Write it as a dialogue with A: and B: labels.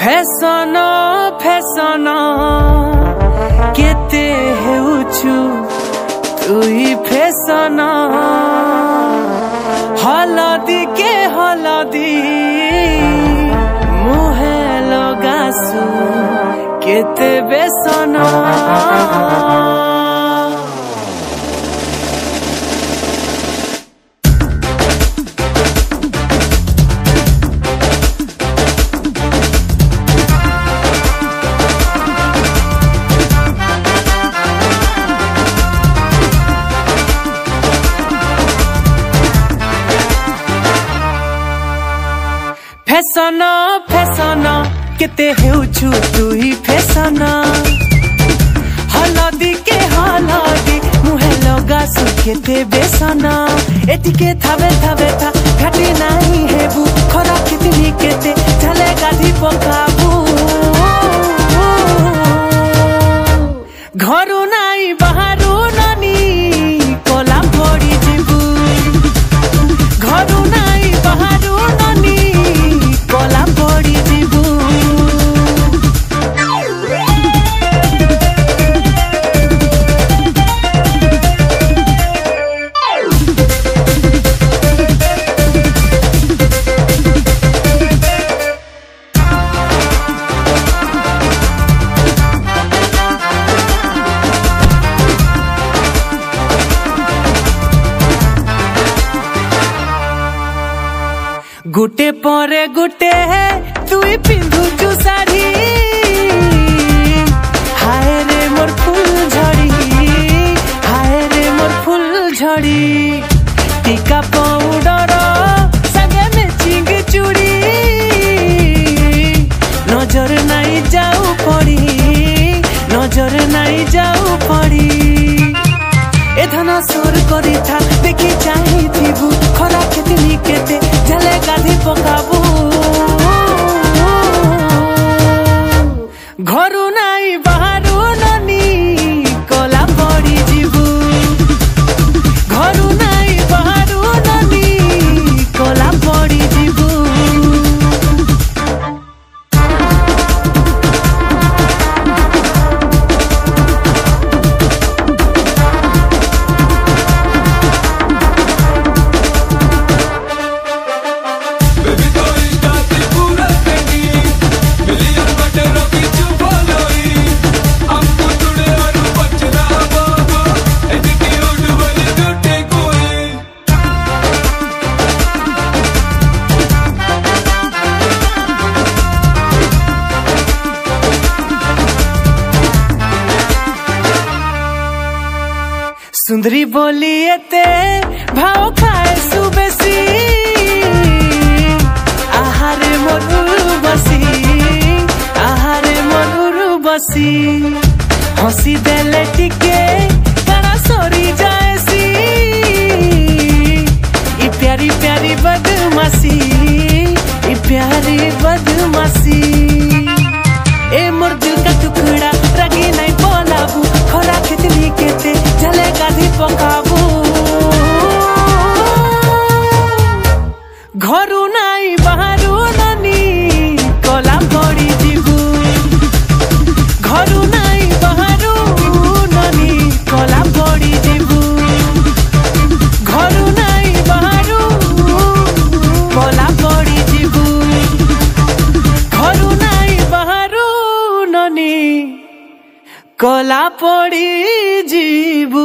A: Fashion fashion केते हेउछु तुई fashion हलदी के हलदी मुहे लगासु केते बेसन फैशन फैशन केते हेउछु तुई फैशन हलदी के हलदी मुहे लगासु केते बेसन एटिके थावे थावे था घाटी नाही हेबु खरा कितनी केते चले गाधी पकाबु घरु नाही बाहरु ननी कोला पड़ी जिबु घरु नाही बाहरु ननी कोला पड़ी जिबु गुटे परे गुटे तुई पिंधुचु साड़ी हाय रे मोर फूल झड़ी हाय रे मोर फूल झड़ी टीका पाउडर संगे मैचिंग चूड़ी नजर नहीं जाऊ पड़ी नजर नहीं जाऊ पड़ी एथना सोर करी था देखी चाही थीबु खरा केतनी केते झले गाधी पकाबु घरु नाही बाहरु ननी कोला पड़ी जिबु घरु नाही बाहरु ननी कोला पड़ी जिबु सुंदरी बोलिए ते भाव खाए सुबेसी आहारे मोरुरु बसी हंसी देले टिके काना सरी जाएसी ई प्यारी प्यारी बदमाशी ई प्यारी बदमाशी ए मोर दिल का टुकड़ा रगी नहीं बोलाबू खरा कितनी केते झले गाधी पकाबू घरु नाही बाहरु ननी कोला पड़ी जिबु घरु नाही बाहरु ननी कोला पड़ी जिबु घरु नाही बाहरु कोला पड़ी जिबु घरु नाही बाहरु ननी कोला पड़ी जिबु।